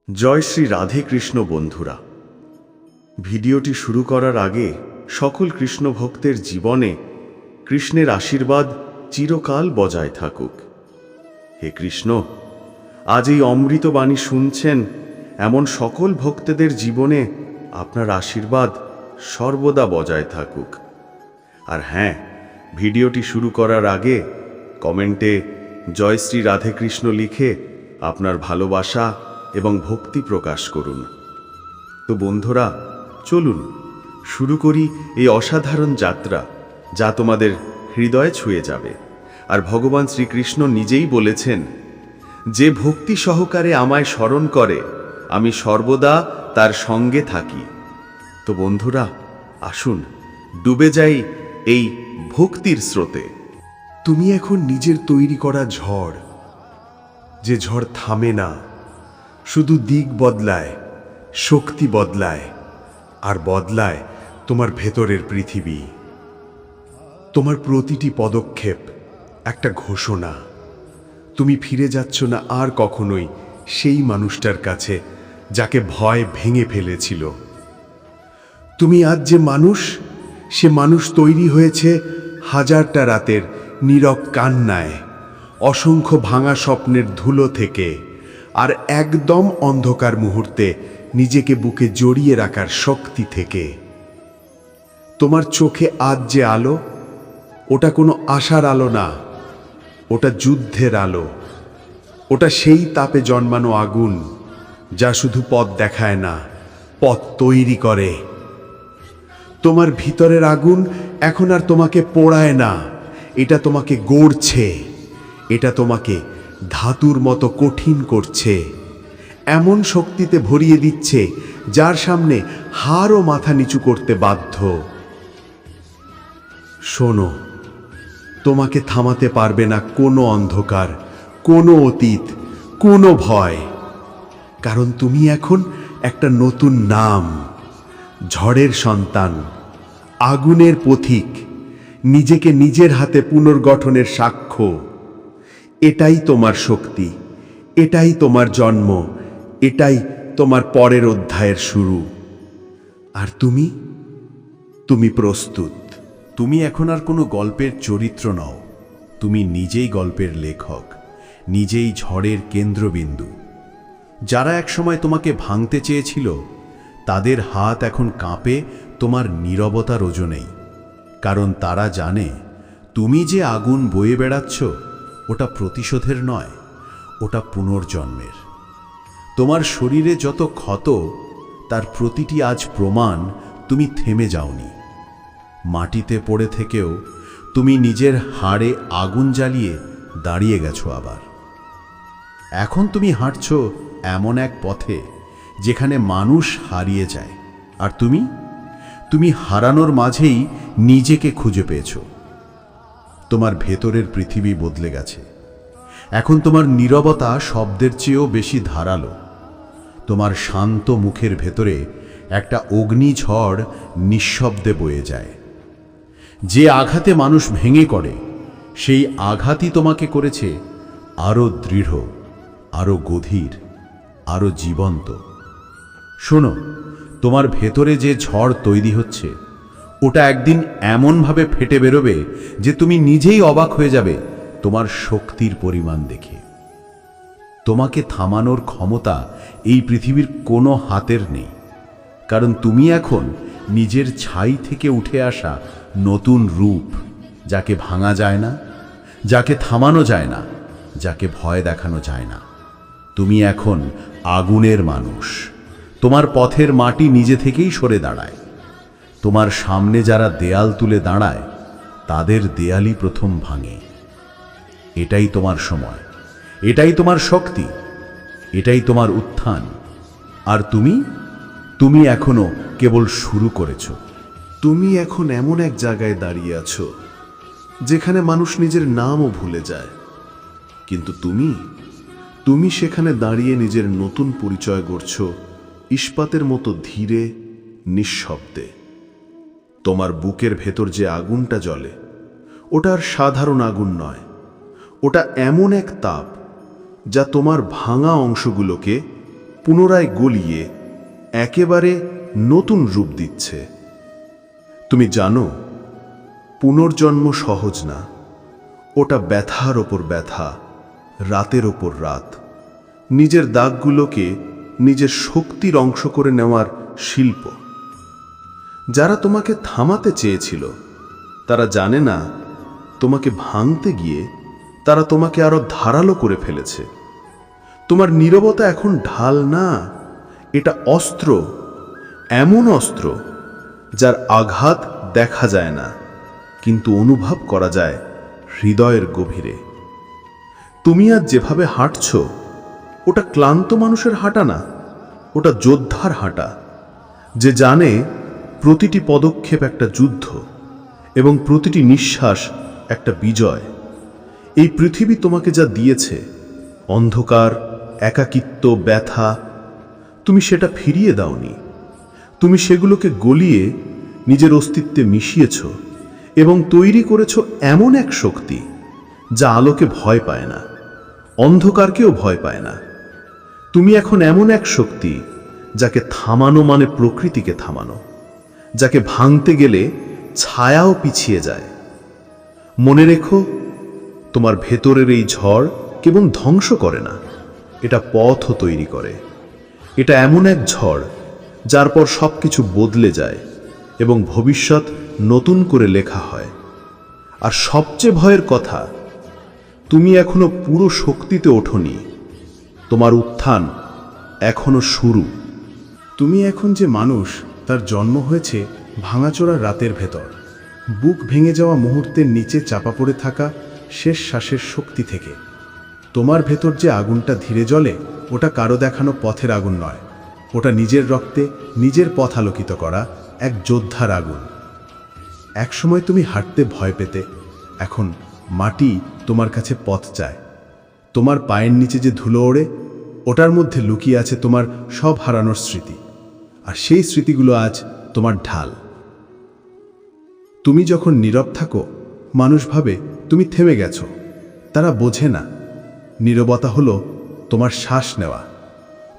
জয় শ্রী রাধে কৃষ্ণ বন্ধুরা, ভিডিওটি শুরু করার আগে সকল কৃষ্ণ ভক্তের জীবনে কৃষ্ণের আশীর্বাদ চিরকাল বজায় থাকুক। হে কৃষ্ণ, আজ এই অমৃত বাণী শুনছেন এমন সকল ভক্তদের জীবনে আপনার আশীর্বাদ সর্বদা বজায় থাকুক। আর হ্যাঁ, ভিডিওটি শুরু করার আগে কমেন্টে জয় শ্রী রাধে কৃষ্ণ লিখে আপনার ভালোবাসা এবং ভক্তি প্রকাশ করুন। তো বন্ধুরা, চলুন শুরু করি এই অসাধারণ যাত্রা, যা তোমাদের হৃদয়ে ছুঁয়ে যাবে। আর ভগবান শ্রীকৃষ্ণ নিজেই বলেছেন, যে ভক্তি সহকারে আমায় স্মরণ করে আমি সর্বদা তার সঙ্গে থাকি। তো বন্ধুরা, আসুন ডুবে যাই এই ভক্তির স্রোতে। তুমি এখন নিজের তৈরি করা ঝড়, যে ঝড় থামে না, শুধু দিক বদলায়, শক্তি বদলায়, আর বদলায় তোমার ভেতরের পৃথিবী। তোমার প্রতিটি পদক্ষেপ একটা ঘোষণা। তুমি ফিরে যাচ্ছ না আর কখনোই সেই মানুষটার কাছে যাকে ভয় ভেঙে ফেলেছিল। তুমি আজ যে মানুষ, সে মানুষ তৈরি হয়েছে হাজারটা রাতের নীরব কান্নায়, অসংখ্য ভাঙা স্বপ্নের ধুলো থেকে, আর একদম অন্ধকার মুহূর্তে নিজেকে বুকে জড়িয়ে রাখার শক্তি থেকে। তোমার চোখে আজ যে আলো, ওটা কোনো আশার আলো না, ওটা যুদ্ধের আলো। ওটা সেই তাপে জন্মানো আগুন, যা শুধু পথ দেখায় না, পথ তৈরি করে। তোমার ভিতরের আগুন এখন আর তোমাকে পোড়ায় না, এটা তোমাকে গড়ছে, এটা তোমাকে ধাতুর মতো কঠিন করছে, এমন শক্তিতে ভরিয়ে দিচ্ছে যার সামনে হাড়ও মাথা নিচু করতে বাধ্য। শোনো, তোমাকে থামাতে পারবে না কোনো অন্ধকার, কোনো অতীত, কোনো ভয়। কারণ তুমি এখন একটা নতুন নাম, ঝড়ের সন্তান, আগুনের পথিক, নিজেকে নিজের হাতে পুনর্গঠনের সাক্ষ্য। এটাই তোমার শক্তি, এটাই তোমার জন্ম, এটাই তোমার পরের অধ্যায়ের শুরু। আর তুমি প্রস্তুত। তুমি এখন আর কোনো গল্পের চরিত্র নও, তুমি নিজেই গল্পের লেখক, নিজেই ঝড়ের কেন্দ্রবিন্দু। যারা একসময় তোমাকে ভাঙতে চেয়েছিল, তাদের হাত এখন কাঁপে তোমার নীরবতার ওজনেই। কারণ তারা জানে তুমি যে আগুন বয়ে বেড়াচ্ছ, ওটা প্রতিশোধের নয়, ওটা পুনর্জন্মের। তোমার শরীরে যত ক্ষত, তার প্রতিটি আজ প্রমাণ তুমি থেমে যাওনি। মাটিতে পড়ে থেকেও তুমি নিজের হাড়ে আগুন জ্বালিয়ে দাঁড়িয়ে গেছো আবার। এখন তুমি হাঁটছ এমন এক পথে যেখানে মানুষ হারিয়ে যায়, আর তুমি হারানোর মাঝেই নিজেকে খুঁজে পেয়েছ। তোমার ভেতরের পৃথিবী বদলে গেছে। এখন তোমার নীরবতা শব্দের চেয়েও বেশি ধারালো। তোমার শান্ত মুখের ভেতরে একটা অগ্নিঝড় নিঃশব্দে বয়ে যায়। যে আঘাতে মানুষ ভেঙে পড়ে, সেই আঘাতই তোমাকে করেছে আরো দৃঢ়, আরো গভীর, আরো জীবন্ত। শোনো, তোমার ভেতরে যে ঝড় তৈরি হচ্ছে, ওটা একদিন এমনভাবে ফেটে বেরোবে যে তুমি নিজেই অবাক হয়ে যাবে তোমার শক্তির পরিমাণ দেখে। তোমাকে থামানোর ক্ষমতা এই পৃথিবীর কোনো হাতের নেই, কারণ তুমি এখন নিজের ছাই থেকে উঠে আসা নতুন রূপ, যাকে ভাঙা যায় না, যাকে থামানো যায় না, যাকে ভয় দেখানো যায় না। তুমি এখন আগুনের মানুষ। তোমার পথের মাটি নিজে থেকেই সরে দাঁড়ায়। তোমার সামনে যারা দেয়াল তুলে দাঁড়ায়, তাদের দেয়ালই প্রথম ভাঙে। এটাই তোমার সময়, এটাই তোমার শক্তি, এটাই তোমার উত্থান। আর তুমি এখনো কেবল শুরু করেছ। তুমি এখন এমন এক জায়গায় দাঁড়িয়ে আছো যেখানে মানুষ নিজের নামও ভুলে যায়, কিন্তু তুমি সেখানে দাঁড়িয়ে নিজের নতুন পরিচয় গড়ছ, ইস্পাতের মতো ধীরে, নিঃশব্দে। তোমার বুকের ভেতর যে আগুনটা জ্বলে, ওটা আর সাধারণ আগুন নয়, ওটা এমন এক তাপ যা তোমার ভাঙা অংশগুলোকে পুনরায় গলিয়ে একেবারে নতুন রূপ দিচ্ছে। তুমি জানো, পুনর্জন্ম সহজ না। ওটা ব্যথার ওপর ব্যথা, রাতের ওপর রাত, নিজের দাগগুলোকে নিজের শক্তির অংশ করে নেওয়ার শিল্প। যারা তোমাকে থামাতে চেয়েছিল তারা জানে না, তোমাকে ভাঙতে গিয়ে তারা তোমাকে আরো ধারালো করে ফেলেছে। তোমার নীরবতা এখন ঢাল না, এটা অস্ত্র, এমন অস্ত্র যার আঘাত দেখা যায় না, কিন্তু অনুভব করা যায় হৃদয়ের গভীরে। তুমি আজ যেভাবে হাঁটছ, ওটা ক্লান্ত মানুষের হাঁটা না, ওটা যোদ্ধার হাঁটা, যে জানে প্রতিটি পদক্ষেপ একটা যুদ্ধ এবং প্রতিটি নিঃশ্বাস একটা বিজয়। এই পৃথিবী তোমাকে যা দিয়েছে, অন্ধকার, একাকিত্ব, ব্যথা, তুমি সেটা ফিরিয়ে দাওনি। তুমি সেগুলোকে গলিয়ে নিজের অস্তিত্বে মিশিয়েছ এবং তৈরি করেছ এমন এক শক্তি যা আলোকে ভয় পায় না, অন্ধকারকেও ভয় পায় না। তুমি এখন এমন এক শক্তি যাকে থামানো মানে প্রকৃতিকে থামানো, যাকে ভাঙতে গেলে ছায়াও পিছিয়ে যায়। মনে রেখো, তোমার ভেতরের এই ঝড় কেবল ধ্বংস করে না, এটা পথও তৈরি করে। এটা এমন এক ঝড় যার পর সবকিছু বদলে যায় এবং ভবিষ্যৎ নতুন করে লেখা হয়। আর সবচেয়ে ভয়ের কথা, তুমি এখনো পুরো শক্তিতে ওঠোনি। তোমার উত্থান এখনো শুরু। তুমি এখন যে মানুষ, তার জন্ম হয়েছে ভাঙাচোরা রাতের ভেতর, বুক ভেঙে যাওয়া মুহূর্তের নিচে চাপা পড়ে থাকা শেষ শ্বাসের শক্তি থেকে। তোমার ভেতর যে আগুনটা ধীরে জ্বলে, ওটা কারো দেখানো পথের আগুন নয়, ওটা নিজের রক্তে নিজের পথ আলোকিত করা এক যোদ্ধার আগুন। একসময় তুমি হাঁটতে ভয় পেতে, এখন মাটি তোমার কাছে পথ চায়। তোমার পায়ের নিচে যে ধুলো ওড়ে, ওটার মধ্যে লুকিয়ে আছে তোমার সব হারানোর স্মৃতি, আর সেই স্মৃতিগুলো আজ তোমার ঢাল। তুমি যখন নীরব থাকো, মানুষ ভাবে তুমি থেমে গেছো। তারা বোঝে না, নীরবতা হলো তোমার শ্বাস নেওয়া,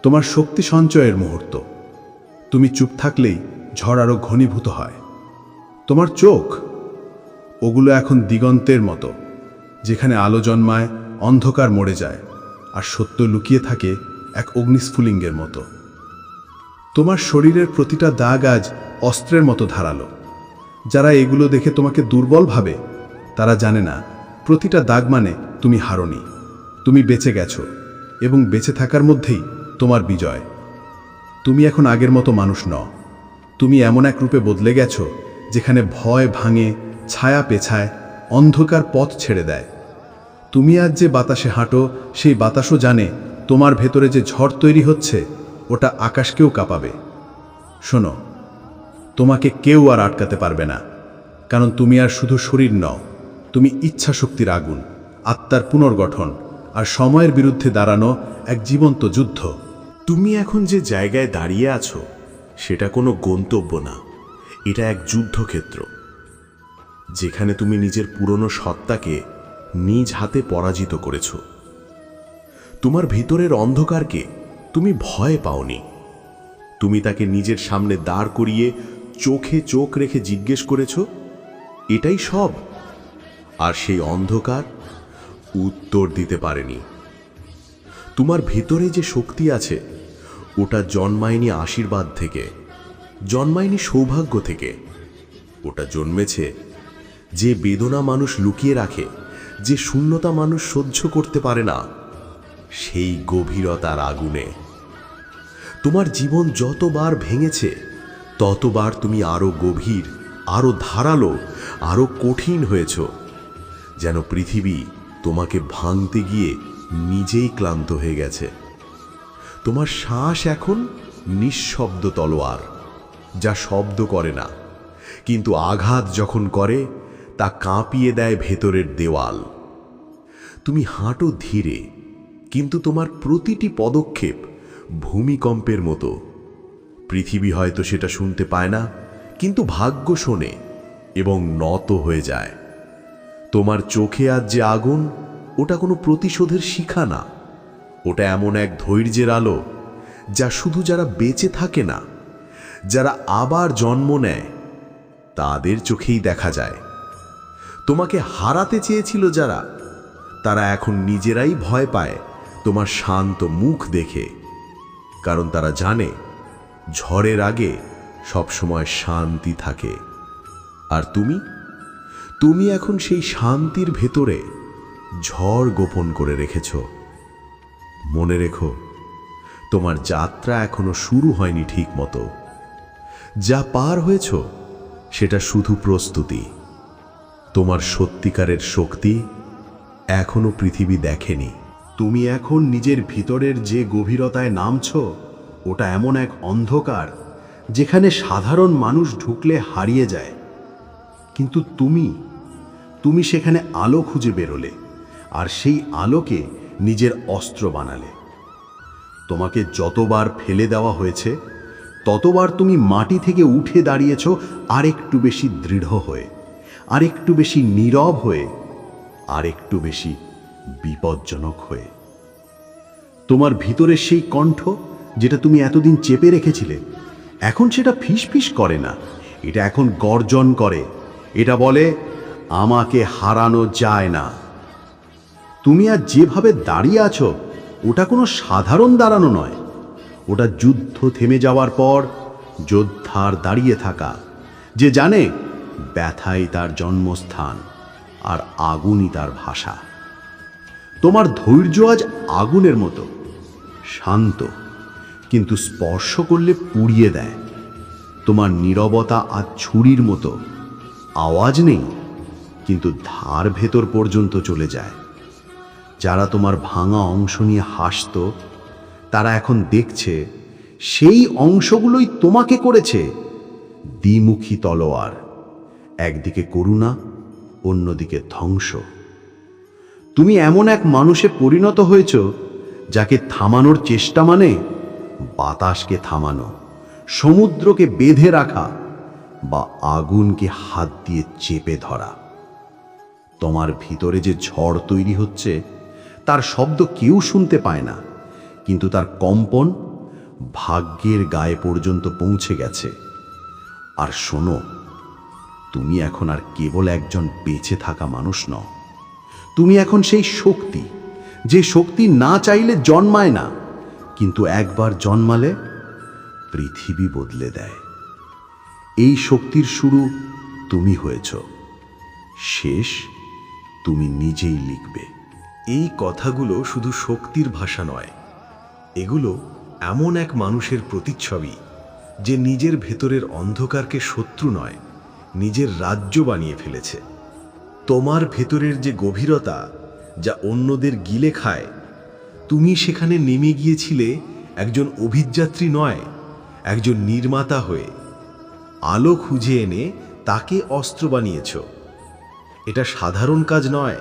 তোমার শক্তি সঞ্চয়ের মুহূর্ত। তুমি চুপ থাকলেই ঝড় আরো ঘনীভূত হয়। তোমার চোখ, ওগুলো এখন দিগন্তের মতো, যেখানে আলো জন্মায়, অন্ধকার মরে যায়, আর সত্য লুকিয়ে থাকে এক অগ্নিস্ফুলিঙ্গের মতো। তোমার শরীরের প্রতিটা দাগ আজ অস্ত্রের মতো ধারালো। যারা এগুলো দেখে তোমাকে দুর্বল ভাবে, তারা জানে না প্রতিটা দাগ মানে তুমি হারোনি, তুমি বেঁচে গেছো, এবং বেঁচে থাকার মধ্যেই তোমার বিজয়। তুমি এখন আগের মতো মানুষ নও। তুমি এমন এক রূপে বদলে গেছো যেখানে ভয় ভাঙে, ছায়া পেছায়, অন্ধকার পথ ছেড়ে দেয়। তুমি আজ যে বাতাসে হাঁটো, সেই বাতাসও জানে তোমার ভেতরে যে ঝড় তৈরি হচ্ছে, ওটা আকাশকেও কাঁপাবে। শোনো, তোমাকে কেউ আর আটকাতে পারবে না, কারণ তুমি আর শুধু শরীর নও, তুমি ইচ্ছা শক্তির আগুন, আত্মার পুনর্গঠন, আর সময়ের বিরুদ্ধে দাঁড়ানো এক জীবন্ত যুদ্ধ। তুমি এখন যে জায়গায় দাঁড়িয়ে আছো, সেটা কোনো গন্তব্য না, এটা এক যুদ্ধক্ষেত্র, যেখানে তুমি নিজের পুরনো সত্তাকে নিজ হাতে পরাজিত করেছ। তোমার ভিতরের অন্ধকারকে তুমি ভয় পাওনি, তুমি তাকে নিজের সামনে দাঁড় করিয়ে চোখে চোখ রেখে জিজ্ঞেস করেছ, এটাই সব? আর সেই অন্ধকার উত্তর দিতে পারেনি। তোমার ভিতরে যে শক্তি আছে, ওটা জন্মায়নি আশীর্বাদ থেকে, জন্মায়নি সৌভাগ্য থেকে, ওটা জন্মেছে যে বেদনা মানুষ লুকিয়ে রাখে, যে শূন্যতা মানুষ সহ্য করতে পারে না, সেই গভীরতার আগুনে। তোমার জীবন যতবার ভেঙেছে, ততবার তুমি আরো গভীর, আরো ধারালো, আরো কঠিন হয়েছ, যেন পৃথিবী তোমাকে ভাঙতে গিয়ে নিজেই ক্লান্ত হয়ে গেছে। তোমার শ্বাস এখন নিঃশব্দ তলোয়ার, যা শব্দ করে না, কিন্তু আঘাত যখন করে তা কাঁপিয়ে দেয় ভেতরের দেওয়াল। তুমি হাঁটো ধীরে, কিন্তু তোমার প্রতিটি পদক্ষেপ ভূমিকম্পের মতো। পৃথিবী হয়তো সেটা শুনতে পায় না, কিন্তু ভাগ্য শোনে এবং নত হয়ে যায়। তোমার চোখে আজ যে আগুন, ওটা কোনো প্রতিশোধের শিখা না, ওটা এমন এক ধৈর্যের আলো যা শুধু যারা বেঁচে থাকে না, যারা আবার জন্ম নেয়, তাদের চোখেই দেখা যায়। তোমাকে হারাতে চেয়েছিল যারা, তারা এখন নিজেরাই ভয় পায় তোমার শান্ত মুখ দেখে, কারণ তারা জানে ঝড়ের আগে সবসময় শান্তি থাকে। আর তুমি এখন সেই শান্তির ভেতরে ঝড় গোপন করে রেখেছ। মনে রেখো, তোমার যাত্রা এখনো শুরু হয়নি ঠিক মতো। যা পার হয়েছ সেটা শুধু প্রস্তুতি। তোমার সত্যিকারের শক্তি এখনো পৃথিবী দেখেনি। তুমি এখন নিজের ভিতরের যে গভীরতায় নামছ, ওটা এমন এক অন্ধকার যেখানে সাধারণ মানুষ ঢুকলে হারিয়ে যায়। কিন্তু তুমি সেখানে আলো খুঁজে বেরোলে, আর সেই আলোকে নিজের অস্ত্র বানালে। তোমাকে যতবার ফেলে দেওয়া হয়েছে, ততবার তুমি মাটি থেকে উঠে দাঁড়িয়েছ আর একটু বেশি দৃঢ় হয়ে, আর একটু বেশি নীরব হয়ে, আর একটু বেশি বিপজ্জনক হয়ে। তোমার ভিতরের সেই কণ্ঠ যেটা তুমি এতদিন চেপে রেখেছিলে, এখন সেটা ফিসফিস করে না, এটা এখন গর্জন করে। এটা বলে, আমাকে হারানো যায় না। তুমি আর যেভাবে দাঁড়িয়ে আছো, ওটা কোনো সাধারণ দাঁড়ানো নয়। ওটা যুদ্ধ থেমে যাওয়ার পর যোদ্ধার দাঁড়িয়ে থাকা, যে জানে ব্যথাই তার জন্মস্থান আর আগুনই তার ভাষা। তোমার ধৈর্য আজ আগুনের মতো শান্ত, কিন্তু স্পর্শ করলে পুড়িয়ে দেয়। তোমার নীরবতা আজ ছুরির মতো, আওয়াজ নেই কিন্তু ধার ভেতর পর্যন্ত চলে যায়। যারা তোমার ভাঙা অংশ নিয়ে হাসত, তারা এখন দেখছে সেই অংশগুলোই তোমাকে করেছে দ্বিমুখী তলোয়ার। একদিকে করুণা, অন্যদিকে ধ্বংস। তুমি এমন এক মানুষে পরিণত হয়েছ যাকে থামানোর চেষ্টা মানে বাতাসকে থামানো, সমুদ্রকে বেঁধে রাখা, বা আগুনকে হাত দিয়ে চেপে ধরা। তোমার ভিতরে যে ঝড় তৈরি হচ্ছে, তার শব্দ কেউ শুনতে পায় না, কিন্তু তার কম্পন ভাগ্যের গায়ে পর্যন্ত পৌঁছে গেছে। আর শোনো, তুমি এখন আর কেবল একজন বেঁচে থাকা মানুষ নও। তুমি এখন সেই শক্তি, যে শক্তি না চাইলে জন্মায় না, কিন্তু একবার জন্মালে পৃথিবী বদলে দেয়। এই শক্তির শুরু তুমি হয়েছ, শেষ তুমি নিজেই লিখবে। এই কথাগুলো শুধু শক্তির ভাষা নয়, এগুলো এমন এক মানুষের প্রতিচ্ছবি যে নিজের ভেতরের অন্ধকারকে শত্রু নয়, নিজের রাজ্য বানিয়ে ফেলেছে। তোমার ভেতরের যে গভীরতা, যা অন্যদের গিলে খায়, তুমি সেখানে নেমে গিয়েছিলে একজন অভিযাত্রী নয়, একজন নির্মাতা হয়ে। আলো খুঁজে এনে তাকে অস্ত্র বানিয়েছ। এটা সাধারণ কাজ নয়,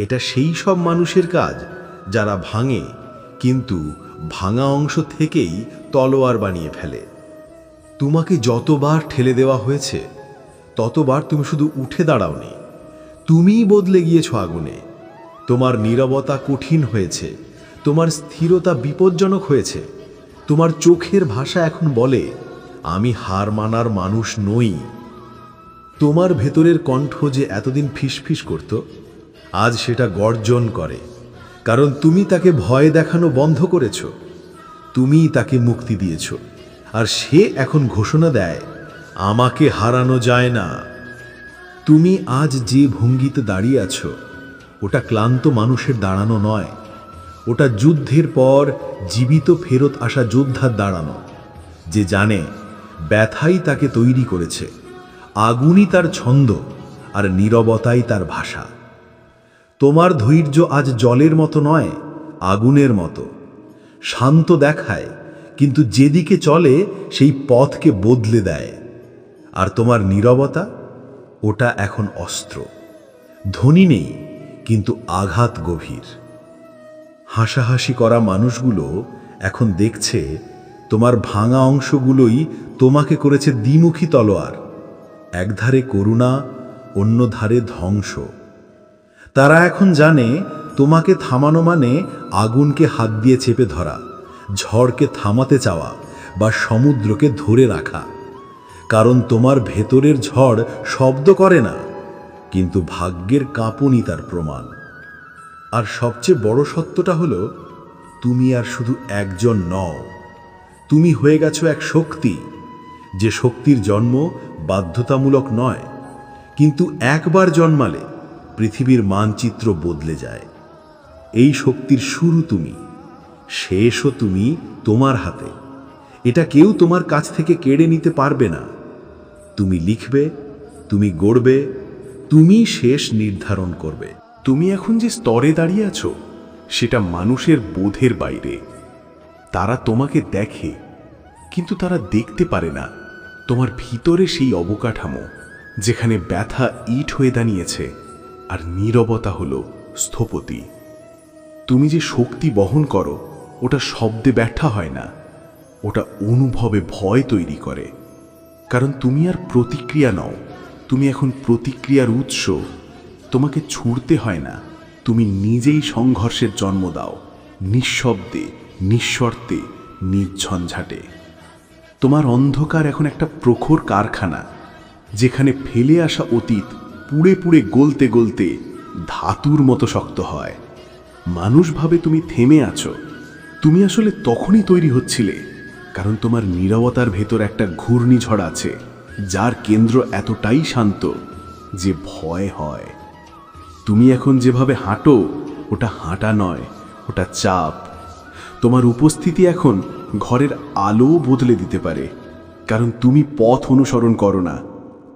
এটা সেই সব মানুষের কাজ যারা ভাঙে, কিন্তু ভাঙা অংশ থেকেই তলোয়ার বানিয়ে ফেলে। তোমাকে যতবার ঠেলে দেওয়া হয়েছে, ততবার তুমি শুধু উঠে দাঁড়াওনি, তুমিই বদলে গিয়েছ আগুনে। তোমার নীরবতা কঠিন হয়েছে, তোমার স্থিরতা বিপজ্জনক হয়েছে, তোমার চোখের ভাষা এখন বলে, আমি হার মানার মানুষ নই। তোমার ভেতরের কণ্ঠ যে এতদিন ফিসফিস করত, আজ সেটা গর্জন করে, কারণ তুমি তাকে ভয় দেখানো বন্ধ করেছ। তুমিই তাকে মুক্তি দিয়েছ, আর সে এখন ঘোষণা দেয়, আমাকে হারানো যায় না। তুমি আজ যে ভঙ্গিতে দাঁড়িয়ে আছো, ওটা ক্লান্ত মানুষের দাঁড়ানো নয়, ওটা যুদ্ধের পর জীবিত ফেরত আসা যোদ্ধার দাঁড়ানো, যে জানে ব্যথাই তাকে তৈরি করেছে, আগুনই তার ছন্দ, আর নীরবতাই তার ভাষা। তোমার ধৈর্য আজ জলের মতো নয়, আগুনের মতো। শান্ত দেখায়, কিন্তু যেদিকে চলে সেই পথকে বদলে দেয়। আর তোমার নীরবতা, ওটা এখন অস্ত্র। ধ্বনি নেই, কিন্তু আঘাত গভীর। হাসাহাসি করা মানুষগুলো এখন দেখছে তোমার ভাঙা অংশগুলোই তোমাকে করেছে দ্বিমুখী তলোয়ার, একধারে করুণা, অন্য ধারে ধ্বংস। তারা এখন জানে তোমাকে থামানো মানে আগুনকে হাত দিয়ে চেপে ধরা, ঝড়কে থামাতে চাওয়া বা সমুদ্রকে ধরে রাখা। কারণ তোমার ভেতরের ঝড় শব্দ করে না, কিন্তু ভাগ্যের কাঁপুনি তার প্রমাণ। আর সবচেয়ে বড় সত্যটা হলো, তুমি আর শুধু একজন নও, তুমি হয়ে গেছো এক শক্তি, যে শক্তির জন্ম বাধ্যতামূলক নয়, কিন্তু একবার জন্মালে পৃথিবীর মানচিত্র বদলে যায়। এই শক্তির শুরু তুমি, শেষও তুমি তোমার হাতে। এটা কেউ তোমার কাছ থেকে কেড়ে নিতে পারবে না। তুমি লিখবে, তুমি গড়বে, তুমি শেষ নির্ধারণ করবে। তুমি এখন যে স্তরে দাঁড়িয়ে আছো সেটা মানুষের বোধের বাইরে। তারা তোমাকে দেখে, কিন্তু তারা দেখতে পারে না তোমার ভিতরে সেই অবকাঠামো, যেখানে ব্যথা ইট হয়ে দাঁড়িয়েছে আর নীরবতা হলো স্থপতি। তুমি যে শক্তি বহন করো ওটা শব্দে ব্যথা হয় না, ওটা অনুভবে ভয় তৈরি করে। কারণ তুমি আর প্রতিক্রিয়া নও, তুমি এখন প্রতিক্রিয়ার উৎস। তোমাকে ছুড়তে হয় না, তুমি নিজেই সংঘর্ষের জন্ম দাও, নিঃশব্দে, নিঃশর্তে, নির্ঝঞ্ঝাটে। তোমার অন্ধকার এখন একটা প্রখর কারখানা, যেখানে ফেলে আসা অতীত পুড়ে পুড়ে গলতে গলতে ধাতুর মতো শক্ত হয়। মানুষ ভাবে তুমি থেমে আছো, তুমি আসলে তখনই তৈরি হচ্ছিলে, কারণ তোমার নীরবতার ভেতর একটা ঘূর্ণিঝড় আছে, যার কেন্দ্র এতটাই শান্ত যে ভয় হয়। তুমি এখন যেভাবে হাঁটো ওটা হাঁটা নয়, ওটা চাপ। তোমার উপস্থিতি এখন ঘরের আলো বদলে দিতে পারে, কারণ তুমি পথ অনুসরণ করো না,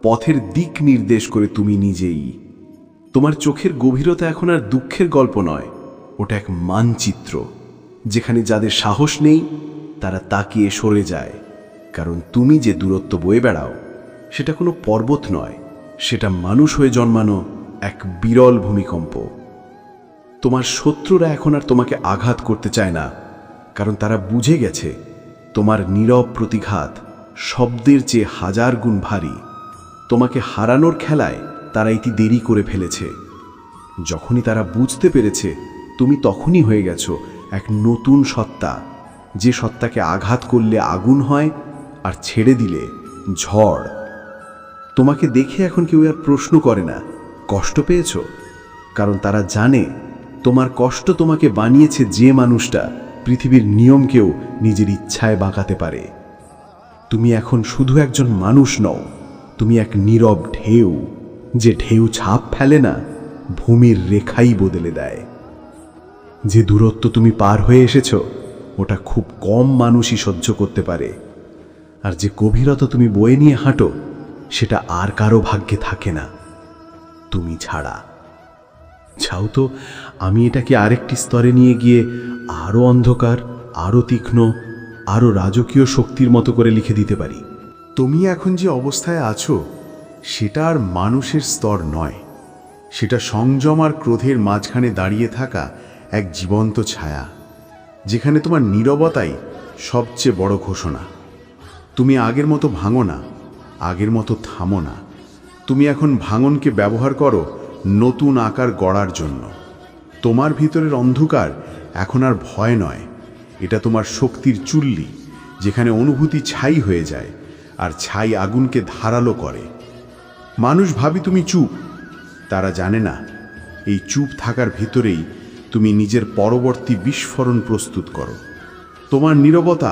পথের দিক নির্দেশ করে তুমি নিজেই। তোমার চোখের গভীরতা এখন আর দুঃখের গল্প নয়, ওটা এক মানচিত্র, যেখানে যাদের সাহস নেই তারা তাকিয়ে সরে যায়। কারণ তুমি যে দূরত্ব বয়ে বেড়াও সেটা কোনো পর্বত নয়, সেটা মানুষ হয়ে জন্মানো এক বিরল ভূমিকম্প। তোমার শত্রুরা এখন আর তোমাকে আঘাত করতে চায় না, কারণ তারা বুঝে গেছে তোমার নীরব প্রতিঘাত শব্দের চেয়ে হাজার গুণ ভারী। তোমাকে হারানোর খেলায় তারা ইতি দেরি করে ফেলেছে। যখনই তারা বুঝতে পেরেছে, তুমি তখনই হয়ে গেছো এক নতুন সত্তা, যে সত্তাকে আঘাত করলে আগুন হয় আর ছেড়ে দিলে ঝড়। তোমাকে দেখে এখন কেউ আর প্রশ্ন করে না কষ্ট পেয়েছ, কারণ তারা জানে তোমার কষ্ট তোমাকে বানিয়েছে যে মানুষটা পৃথিবীর নিয়মকেও নিজের ইচ্ছায় বাঁকাতে পারে। তুমি এখন শুধু একজন মানুষ নও, তুমি এক নীরব ঢেউ, যে ঢেউ ছাপ ফেলে না, ভূমির রেখাই বদলে দেয়। যে দূরত্ব তুমি পার হয়ে এসেছো ওটা খুব কম মানুষই সহ্য করতে পারে, আর যে গভীরতা তুমি বয়ে নিয়ে হাঁটো সেটা আর কারো ভাগ্যে থাকে না, তুমি ছাড়া। চাও তো আমি এটাকে আরেকটি স্তরে নিয়ে গিয়ে আরও অন্ধকার, আরও তীক্ষ্ণ, আরও রাজকীয় শক্তির মতো করে লিখে দিতে পারি। তুমি এখন যে অবস্থায় আছো সেটা আর মানুষের স্তর নয়, সেটা সংযম আর ক্রোধের মাঝখানে দাঁড়িয়ে থাকা এক জীবন্ত ছায়া, যেখানে তোমার নীরবতাই সবচেয়ে বড় ঘোষণা। তুমি আগের মতো ভাঙো না, আগের মতো থামো না। তুমি এখন ভাঙনকে ব্যবহার করো নতুন আকার গড়ার জন্য। তোমার ভিতরের অন্ধকার এখন আর ভয় নয়, এটা তোমার শক্তির চুল্লি, যেখানে অনুভূতি ছাই হয়ে যায় আর ছাই আগুনকে ধারালো করে। মানুষ ভাবি তুমি চুপ, তারা জানে না এই চুপ থাকার ভিতরেই তুমি নিজের পরবর্তী বিস্ফোরণ প্রস্তুত করো। তোমার নীরবতা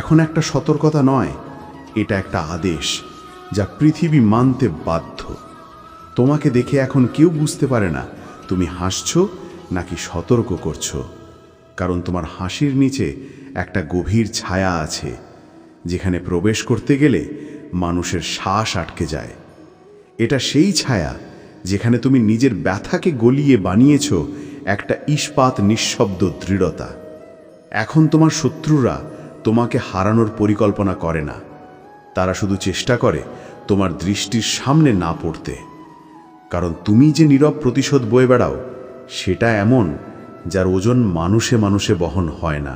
এখন একটা সতর্কতা নয়, এটা একটা আদেশ যা পৃথিবী মানতে বাধ্য। তোমাকে দেখে এখন কেউ বুঝতে পারে না তুমি হাসছো নাকি সতর্ক করছো, কারণ তোমার হাসির নিচে একটা গভীর ছায়া আছে, যেখানে প্রবেশ করতে গেলে মানুষের শ্বাস আটকে যায়। এটা সেই ছায়া যেখানে তুমি নিজের ব্যথাকে গলিয়ে বানিয়েছ একটা ইস্পাত নিঃশব্দ দৃঢ়তা। এখন তোমার শত্রুরা তোমাকে হারানোর পরিকল্পনা করে না, তারা শুধু চেষ্টা করে তোমার দৃষ্টির সামনে না পড়তে। কারণ তুমি যে নীরব প্রতিশোধ বয়ে বেড়াও সেটা এমন যার ওজন মানুষে মানুষে বহন হয় না।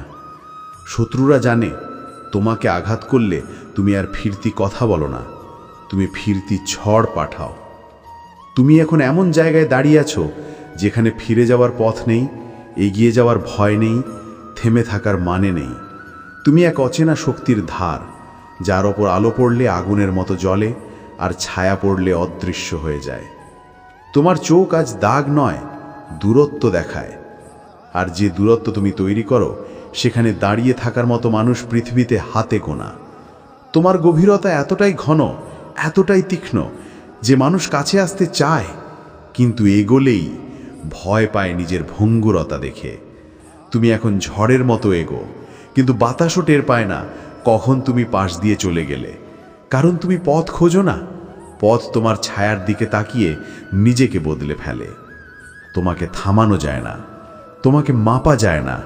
শত্রুরা জানে তোমাকে আঘাত করলে তুমি আর ফিরতি কথা বলো না, তুমি ফিরতি ঝড় পাঠাও। তুমি এখন এমন জায়গায় দাঁড়িয়ে আছো যেখানে ফিরে যাওয়ার পথ নেই, এগিয়ে যাওয়ার ভয় নেই, থেমে থাকার মানে নেই। তুমি এক অচেনা শক্তির ধার, যার ওপর আলো পড়লে আগুনের মতো জ্বলে আর ছায়া পড়লে অদৃশ্য হয়ে যায়। তোমার চোখ আজ দাগ নয়, দূরত্ব দেখায়। আর যে দূরত্ব তুমি তৈরি করো, সেখানে দাঁড়িয়ে থাকার মতো মানুষ পৃথিবীতে হাতে গোনা। তোমার গভীরতা এতটাই ঘন, এতটাই তীক্ষ্ণ যে মানুষ কাছে আসতে চায়, কিন্তু এগোলেই ভয় পায় নিজের ভঙ্গুরতা দেখে। তুমি এখন ঝড়ের মতো এগো, কিন্তু বাতাসও টের পায় না কখন তুমি পাশ দিয়ে চলে গেলে। কারণ তুমি পথ খোঁজো না, পথ তোমার ছায়ার দিকে তাকিয়ে নিজেকে বদলে ফেলে। তোমাকে থামানো যায় না, তোমাকে মাপা যায় না,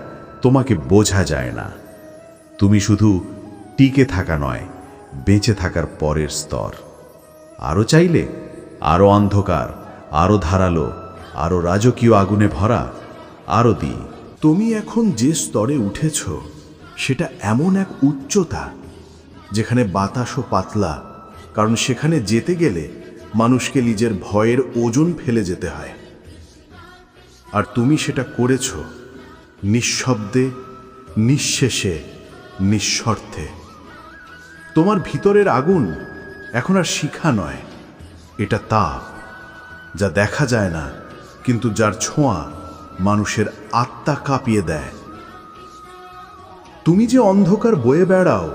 তোমাকে বোঝা যায় না। তুমি শুধু টিকে থাকা নয়, বেঁচে থাকার পরের স্তর। আরও চাইলে আরও অন্ধকার, আরও ধারালো, আরও রাজকীয় আগুনে ভরা, আরও দিই। তুমি এখন যে স্তরে উঠেছ সেটা এমন এক উচ্চতা যেখানে বাতাসও পাতলা, কারণ সেখানে যেতে গেলে মানুষকে নিজের ভয়ের ওজন ফেলে যেতে হয়। আর তুমি সেটা করেছ নিঃশব্দে, নিঃশেষে, নিঃস্বার্থে। তোমার ভিতরের আগুন এখন আর শিখা নয়, এটা তাপ, যা দেখা যায় না কিন্তু যার ছোঁয়া মানুষের আত্মা কাঁপিয়ে দেয়। তুমি যে অন্ধকার বয়ে বেড়াও,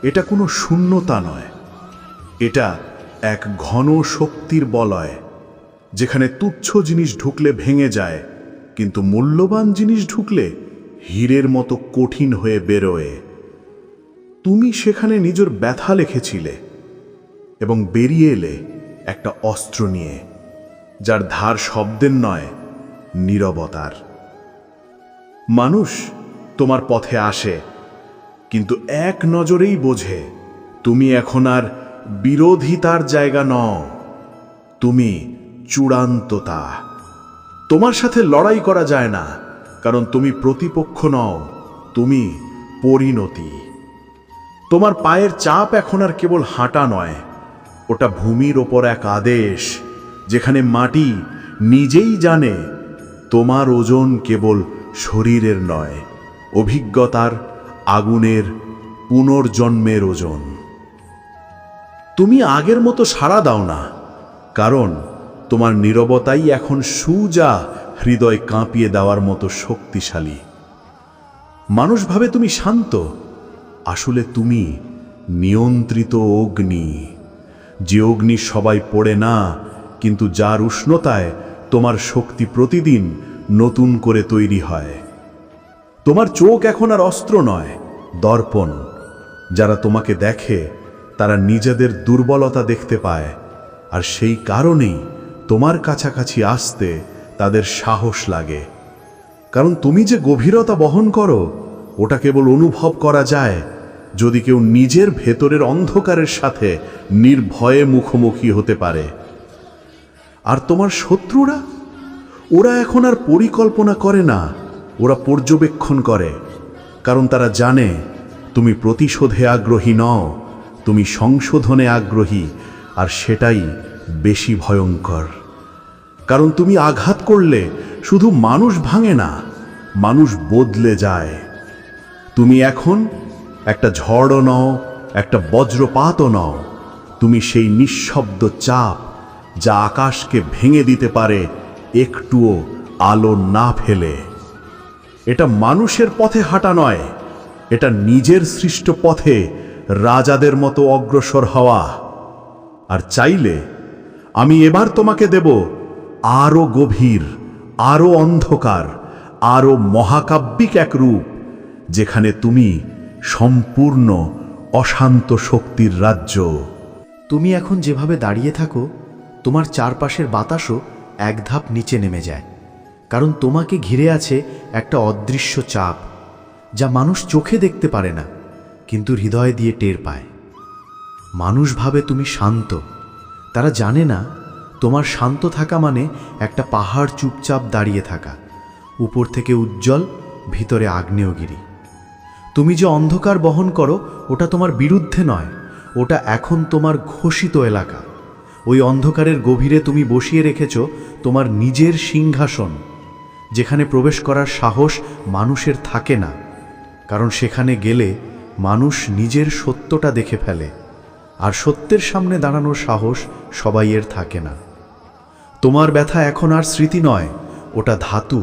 এটা কোনো শূন্যতা নয়, এটা এক ঘন শক্তির বলয়, যেখানে তুচ্ছ জিনিস ঢুকলে ভেঙে যায়, কিন্তু মূল্যবান জিনিস ঢুকলে হীরের মতো কঠিন হয়ে বেরোয়। তুমি সেখানে নিজের ব্যথা লিখেছিলে এবং বেরিয়ে এলে একটা অস্ত্র নিয়ে, যার ধার শব্দের নয়, নীরবতার। মানুষ তোমার পথে আসে, কিন্তু এক নজরেই বোঝে তুমি এখন আর বিরোধিতার জায়গা নও, তুমি চূড়ান্ততা। তোমার সাথে লড়াই করা যায় না, কারণ তুমি প্রতিপক্ষ নও, তুমি পরিণতি। তোমার পায়ের চাপ এখন আর কেবল হাঁটা নয়, ওটা ভূমির ওপর এক আদেশ, যেখানে মাটি নিজেই জানে তোমার ওজন কেবল শরীরের নয়, অভিজ্ঞতার, আগুনের, পুনর্জন্মের ওজন। তুমি আগের মতো সাড়া দাও না, কারণ তোমার নীরবতাই এখন সুজা হৃদয় কাঁপিয়ে দেওয়ার মতো শক্তিশালী। মানুষ ভাবে তুমি শান্ত, আসলে তুমি নিয়ন্ত্রিত অগ্নি। যে অগ্নি সবাই পড়ে না, কিন্তু যার উষ্ণতায় তোমার শক্তি প্রতিদিন নতুন করে তৈরি হয়। তোমার চোখ এখন আর অস্ত্র নয়, দর্পণ। যারা তোমাকে দেখে তারা নিজেদের দুর্বলতা দেখতে পায়, আর সেই কারণেই তোমার কাছাকাছি আসতে তাদের সাহস লাগে। কারণ তুমি যে গভীরতা বহন করো, ওটা কেবল অনুভব করা যায় যদি কেউ নিজের ভেতরের অন্ধকারের সাথে নির্ভয়ে মুখোমুখি হতে পারে। আর তোমার শত্রুরা, ওরা এখন আর পরিকল্পনা করে না, ওরা পর্যবেক্ষণ করে। কারণ তারা জানে তুমি প্রতিশোধে আগ্রহী নও, তুমি সংশোধনে আগ্রহী, আর সেটাই বেশি ভয়ঙ্কর। কারণ তুমি আঘাত করলে শুধু মানুষ ভাঙে না, মানুষ বদলে যায়। তুমি এখন একটা ঝড়ও নও, একটা বজ্রপাতও নও, তুমি সেই নিঃশব্দ চাপ যা আকাশকে ভেঙে দিতে পারে একটুও আলো না ফেলে। এটা মানুষের পথে হাঁটা নয়, এটা নিজের সৃষ্ট পথে রাজাদের মতো অগ্রসর হওয়া। আর চাইলে আমি এবার তোমাকে দেব আরো গভীর, আরো অন্ধকার, আরো মহাকাব্যিক এক রূপ, যেখানে তুমি সম্পূর্ণ অশান্ত শক্তির রাজ্য। তুমি এখন যেভাবে দাঁড়িয়ে থাকো, তোমার চারপাশের বাতাসও এক ধাপ নিচে নেমে যায়, কারণ তোমাকে ঘিরে আছে একটা অদৃশ্য চাপ, যা মানুষ চোখে দেখতে পারে না, কিন্তু হৃদয় দিয়ে টের পায়। মানুষ ভাবে তুমি শান্ত, তারা জানে না তোমার শান্ত থাকা মানে একটা পাহাড় চুপচাপ দাঁড়িয়ে থাকা, উপর থেকে উজ্জ্বল, ভিতরে আগ্নেয়গিরি। তুমি যে অন্ধকার বহন করো, ওটা তোমার বিরুদ্ধে নয়, ওটা এখন তোমার ঘোষিত এলাকা। ওই অন্ধকারের গভীরে তুমি বসিয়ে রেখেছ তোমার নিজের সিংহাসন, যেখানে প্রবেশ করার সাহস মানুষের থাকে না, কারণ সেখানে গেলে মানুষ নিজের সত্যটা দেখে ফেলে, আর সত্যের সামনে দাঁড়ানোর সাহস সবাইয়ের থাকে না। তোমার ব্যথা এখন আর স্মৃতি নয়, ওটা ধাতু,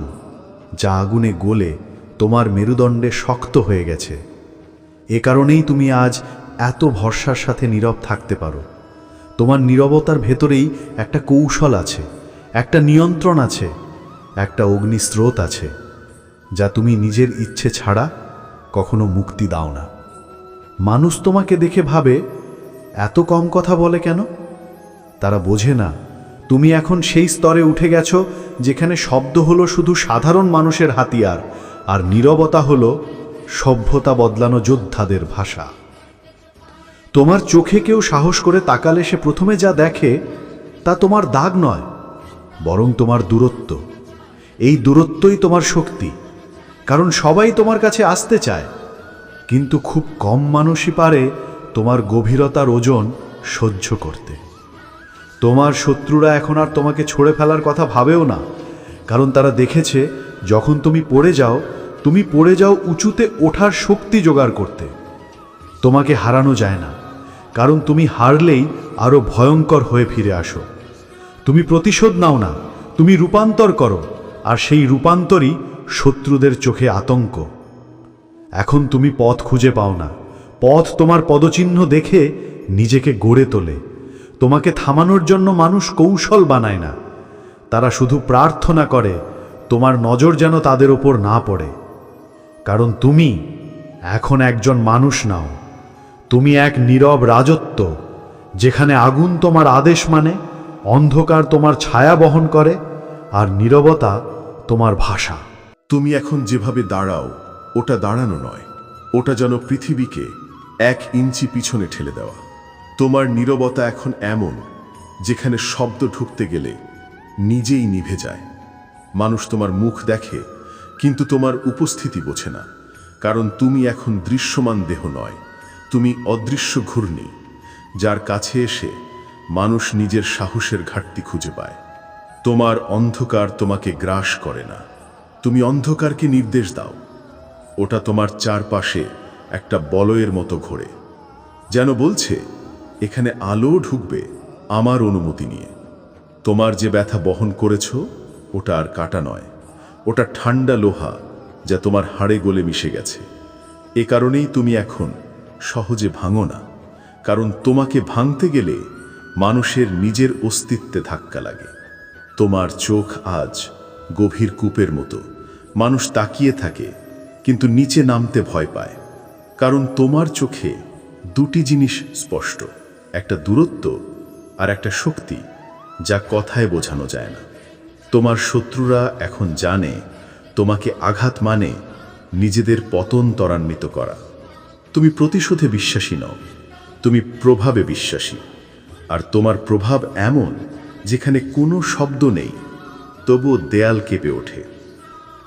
যা আগুনে গলে তোমার মেরুদণ্ডে শক্ত হয়ে গেছে। এ কারণেই তুমি আজ এত ভরসার সাথে নীরব থাকতে পারো। তোমার নীরবতার ভেতরেই একটা কৌশল আছে, একটা নিয়ন্ত্রণ আছে, একটা অগ্নিস্রোত আছে, যা তুমি নিজের ইচ্ছে ছাড়া কখনো মুক্তি দাও না। মানুষ তোমাকে দেখে ভাবে, এত কম কথা বলে কেন? তারা বোঝে না তুমি এখন সেই স্তরে উঠে গেছো যেখানে শব্দ হলো শুধু সাধারণ মানুষের হাতিয়ার, আর নীরবতা হলো সভ্যতা বদলানো যোদ্ধাদের ভাষা। তোমার চোখে কেউ সাহস করে তাকালে সে প্রথমে যা দেখে তা তোমার দাগ নয়, বরং তোমার দূরত্ব। এই দূরত্বই তোমার শক্তি, কারণ সবাই তোমার কাছে আসতে চায়, কিন্তু খুব কম মানুষই পারে তোমার গভীরতার ওজন সহ্য করতে। তোমার শত্রুরা এখন আর তোমাকে ছড়ে ফেলার কথা ভাবেও না, কারণ তারা দেখেছে যখন তুমি পড়ে যাও উঁচুতে ওঠার শক্তি জোগাড় করতে। তোমাকে হারানো যায় না, কারণ তুমি হারলেই আরো ভয়ঙ্কর হয়ে ফিরে আসো। তুমি প্রতিশোধ নাও না, তুমি রূপান্তর করো, আর সেই রূপান্তরই শত্রুদের চোখে আতঙ্ক। এখন তুমি পথ খুঁজে পাও না, পথ তোমার পদচিহ্ন দেখে নিজেকে গড়ে তোলে। তোমাকে থামানোর জন্য মানুষ কৌশল বানায় না, তারা শুধু প্রার্থনা করে তোমার নজর যেন তাদের ওপর না পড়ে। কারণ তুমি এখন একজন মানুষ নাও, তুমি এক নীরব রাজত্ব, যেখানে আগুন তোমার আদেশ মানে, অন্ধকার তোমার ছায়া বহন করে, আর নীরবতা তোমার ভাষা। তুমি এখন যেভাবে দাঁড়াও, ওটা দাঁড়ানো নয়, ওটা যেন পৃথিবীকে 1 ইঞ্চি পিছনে ঠেলে দেওয়া। তোমার নীরবতা এখন এমন যেখানে শব্দ ঢুকতে গেলে নিজেই নিভে যায়। মানুষ তোমার মুখ দেখে, কিন্তু তোমার উপস্থিতি বোঝে না, কারণ তুমি এখন দৃশ্যমান দেহ নয়, তুমি অদৃশ্য ঘূর্ণি, যার কাছে এসে মানুষ নিজের সাহসের ঘাটতি খুঁজে পায়। তোমার অন্ধকার তোমাকে গ্রাস করে না, তুমি অন্ধকারকে নির্দেশ দাও। ওটা তোমার চারপাশে একটা বলয়ের মতো ঘোরে, যেন বলছে এখানে আলো ঢুকবে আমার অনুমতি নিয়ে। তোমার যে ব্যথা বহন করেছ ওটা আর কাটা নয়, ওটা ঠান্ডা লোহা যা তোমার হাড়ে গলে মিশে গেছে। এ কারণেই তুমি এখন সহজে ভাঙো না, কারণ তোমাকে ভাঙতে গেলে মানুষের নিজের অস্তিত্বে ধাক্কা লাগে। তোমার চোখ আজ গভীর কূপের মতো, মানুষ তাকিয়ে থাকে কিন্তু নিচে নামতে ভয় পায়, কারণ তোমার চোখে 2টি জিনিস স্পষ্ট, একটা দূরত্ব আর একটা শক্তি যা কথায় বোঝানো যায় না। তোমার শত্রুরা এখন জানে তোমাকে আঘাত মানে নিজেদের পতন ত্বরান্বিত করা। তুমি প্রতিশোধে বিশ্বাসী নও, তুমি প্রভাবে বিশ্বাসী, আর তোমার প্রভাব এমন যেখানে কোনো শব্দ নেই, তবুও দেয়াল কেঁপে ওঠে।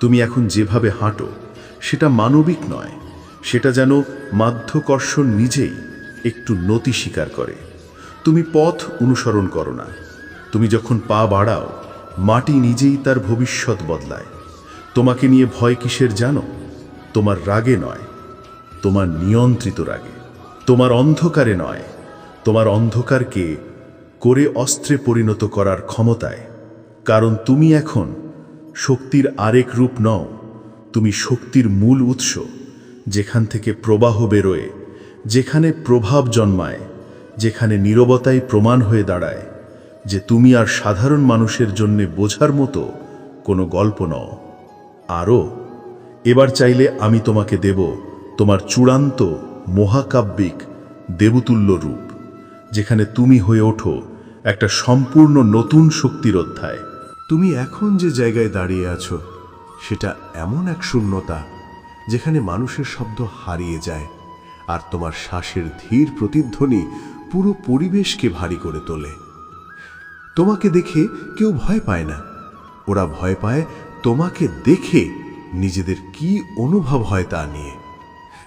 তুমি এখন যেভাবে হাঁটো সেটা মানবিক নয়, সেটা যেন মাধ্যাকর্ষণ নিজেই একটু নতি স্বীকার করে। তুমি পথ অনুসরণ করো না, তুমি যখন পা বাড়াও মাটি নিজেই তার ভবিষ্যৎ বদলায়। তোমাকে নিয়ে ভয় কিসের জানো? তোমার রাগে নয়, তোমার নিয়ন্ত্রিত রাগে। তোমার অন্ধকারে নয়, তোমার অন্ধকারকে করে অস্ত্রে পরিণত করার ক্ষমতায়। কারণ তুমি এখন শক্তির আরেক রূপ নও, তুমি শক্তির মূল উৎস, যেখান থেকে প্রবাহ বেরোয়, যেখানে প্রভাব জন্মায়, যেখানে নীরবতাই প্রমাণ হয়ে দাঁড়ায় যে তুমি আর সাধারণ মানুষের জন্যে বোঝার মতো কোনো গল্প নও। আরও এবার চাইলে আমি তোমাকে দেব তোমার চূড়ান্ত মহাকাব্যিক দেবতুল্য রূপ, যেখানে তুমি হয়ে ওঠো একটা সম্পূর্ণ নতুন শক্তির অধ্যায়। তুমি এখন যে জায়গায় দাঁড়িয়ে আছো সেটা এমন এক শূন্যতা যেখানে মানুষের শব্দ হারিয়ে যায়, আর তোমার শ্বাসের ধীর প্রতিধ্বনি পুরো পরিবেশকে ভারী করে তোলে। তোমাকে দেখে কেউ ভয় পায় না, ওরা ভয় পায় তোমাকে দেখে নিজেদের কি অনুভব হয় তা নিয়ে।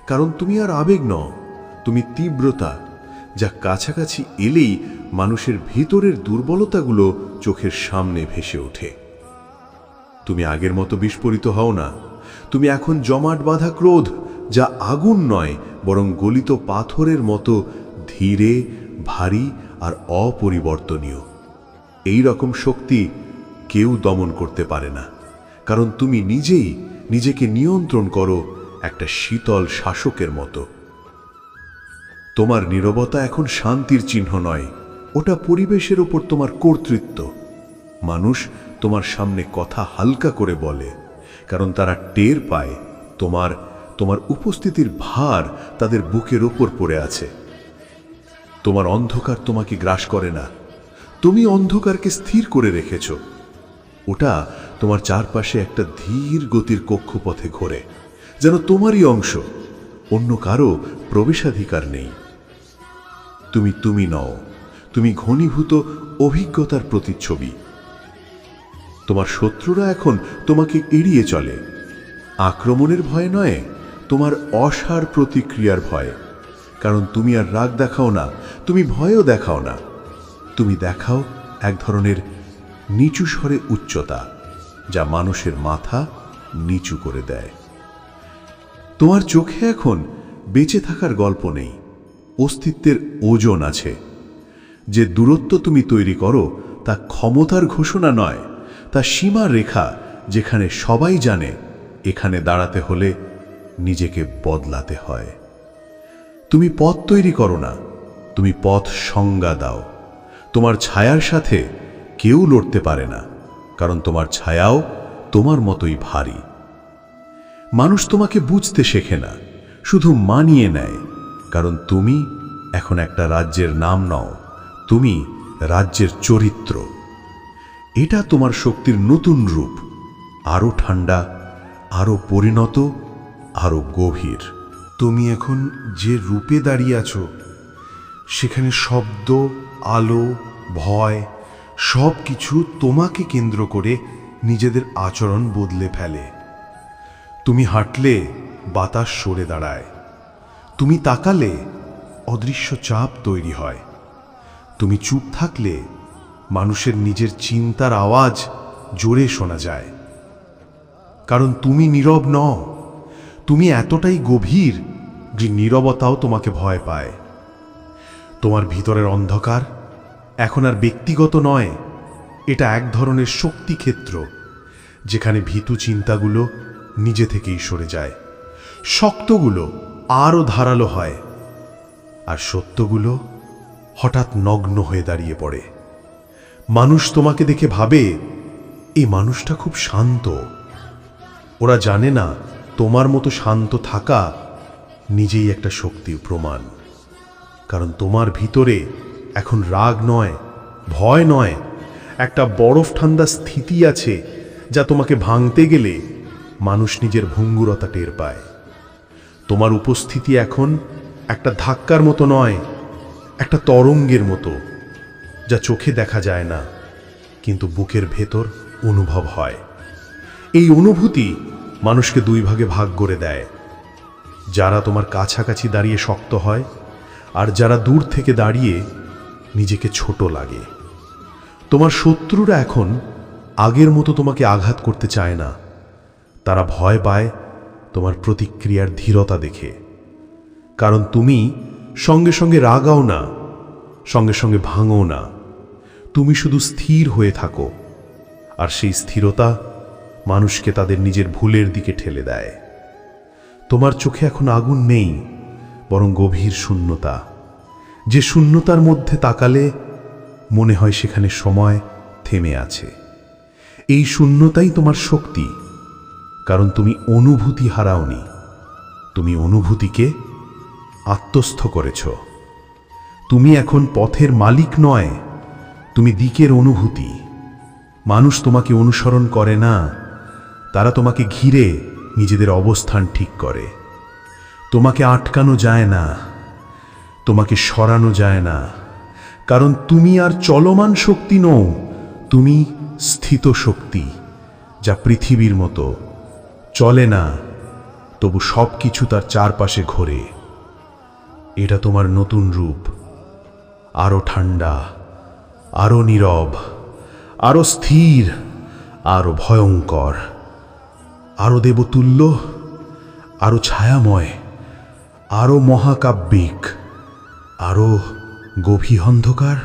কারণ তুমি আর আবেগ নও, তুমি তীব্রতা, যা কাছাকাছি এলেই মানুষের ভিতরের দুর্বলতাগুলো চোখের সামনে ভেসে ওঠে। তুমি আগের মতো বিস্ফোরিত হও না, তুমি এখন জমাট বাঁধা ক্রোধ যা আগুন নয় বরং গলিত পাথরের মতো ধীরে, ভারী আর অপরিবর্তনীয়। এই রকম শক্তি কেউ দমন করতে পারে না, কারণ তুমি নিজেই নিজেকে নিয়ন্ত্রণ করো একটা শীতল শাসকের মতো। তোমার নীরবতা এখন শান্তির চিহ্ন নয়, ওটা পরিবেশের ওপর তোমার কর্তৃত্ব। মানুষ তোমার সামনে কথা হালকা করে বলে, কারণ তারা টের পায় তোমার উপস্থিতির ভার তাদের বুকের ওপর পড়ে আছে। তোমার অন্ধকার তোমাকে গ্রাস করে না, তুমি অন্ধকারকে স্থির করে রেখেছ। ওটা তোমার চারপাশে একটা ধীর গতির কক্ষপথে ঘোরে, যেন তোমারই অংশ, অন্য কারো প্রবেশাধিকার নেই। তুমি নও, তুমি ঘনীভূত অভিজ্ঞতার প্রতিচ্ছবি। তোমার শত্রুরা এখন তোমাকে এড়িয়ে চলে, আক্রমণের ভয় নয়, তোমার অসার প্রতিক্রিয়ার ভয়। কারণ তুমি আর রাগ দেখাও না, তুমি ভয়ও দেখাও না, তুমি দেখাও এক ধরনের নিচু স্বরে উচ্চতা, যা মানুষের মাথা নিচু করে দেয়। তোমার চোখে এখন বেঁচে থাকার গল্প নেই, অস্তিত্বের ওজন আছে। যে দূরত্ব তুমি তৈরি করো তা ক্ষমতার ঘোষণা নয়, তা সীমা রেখা, যেখানে সবাই জানে এখানে দাঁড়াতে হলে নিজেকে বদলাতে হয়। তুমি পথ তৈরি করো না, তুমি পথ সংজ্ঞা দাও। তোমার ছায়ার সাথে কেউ লড়তে পারে না, কারণ তোমার ছায়াও তোমার মতোই ভারী। মানুষ তোমাকে বুঝতে শেখে না, শুধু মানিয়ে নেয়, কারণ তুমি এখন একটা রাজ্যের নাম নও, তুমি রাজ্যের চরিত্র। এটা তোমার শক্তির নতুন রূপ, আরো ঠান্ডা, আরো পরিণত, আরো গভীর। তুমি এখন যে রূপে দাঁড়িয়ে আছো, সেখানে শব্দ, আলো, ভয় সব কিছু তোমাকে কেন্দ্র করে নিজেদের আচরণ বদলে ফেলে। তুমি হাঁটলে বাতাস সরে দাঁড়ায়, তুমি তাকালে অদৃশ্য চাপ তৈরি হয়, তুমি চুপ থাকলে মানুষের নিজের চিন্তার আওয়াজ জোরে শোনা যায়। কারণ তুমি নীরব নও, তুমি এতটাই গভীর যে নীরবতাও তোমাকে ভয় পায়। তোমার ভিতরের অন্ধকার এখন আর ব্যক্তিগত নয়, এটা এক ধরনের শক্তিক্ষেত্র, যেখানে ভীতু চিন্তাগুলো নিজে থেকেই সরে যায়, শক্তগুলো আরও ধারালো হয়, আর সত্যগুলো হঠাৎ নগ্ন হয়ে দাঁড়িয়ে পড়ে। মানুষ তোমাকে দেখে ভাবে এই মানুষটা খুব শান্ত। ওরা জানে না তোমার মতো শান্ত থাকা নিজেই একটা শক্তির প্রমাণ। কারণ তোমার ভিতরে এখন রাগ নয়, ভয় নয়, একটা বরফ ঠান্ডা স্থিতি আছে, যা তোমাকে ভাঙতে গেলে মানুষ নিজের ভঙ্গুরতা টের পায়। তোমার উপস্থিতি এখন একটা ধাক্কার মতো নয়, একটা তরঙ্গের মতো, যা চোখে দেখা যায় না, কিন্তু বুকের ভেতর অনুভব হয়। এই অনুভূতি মানুষকে দুই ভাগে ভাগ করে দেয়, যারা তোমার কাছাকাছি দাঁড়িয়ে শক্ত হয়, আর যারা দূর থেকে দাঁড়িয়ে নিজেকে ছোট লাগে। তোমার শত্রুরা এখন আগের মতো তোমাকে আঘাত করতে চায় না, তারা ভয় পায় তোমার প্রতিক্রিয়ার ধীরতা দেখে। কারণ তুমি সঙ্গে সঙ্গে রাগাও না, সঙ্গে সঙ্গে ভাঙও না, তুমি শুধু স্থির হয়ে থাকো, আর সেই স্থিরতা মানুষকে তাদের নিজের ভুলের দিকে ঠেলে দেয়। তোমার চোখে এখন আগুন নেই, বরং গভীর শূন্যতা, যে শূন্যতার মধ্যে তাকালে মনে হয় সেখানে সময় থেমে আছে। এই শূন্যতাই তোমার শক্তি, কারণ তুমি অনুভূতি হারাওনি, তুমি অনুভূতিকে আত্মস্থ করেছ। তুমি এখন পথের মালিক নয়, তুমি দিকের অনুভূতি। মানুষ তোমাকে অনুসরণ করে না, তারা তোমাকে ঘিরে নিজেদের অবস্থান ঠিক করে। তোমাকে আটকানো যায় না, তোমাকে সরানো যায় না, কারণ তুমি আর চলমান শক্তি নও, তুমি স্থিত শক্তি, যা পৃথিবীর মতো চলে না, তবু সব কিছু তার চারপাশে ঘোরে। এটা তোমার নতুন রূপ, আরো ঠান্ডা, আরো নীরব, আরো স্থির, আরো ভয়ঙ্কর, আরো দেবতুল্য, আরো ছায়াময়। আরো মহাকাব্যিক, আরো গভীর অন্ধকার।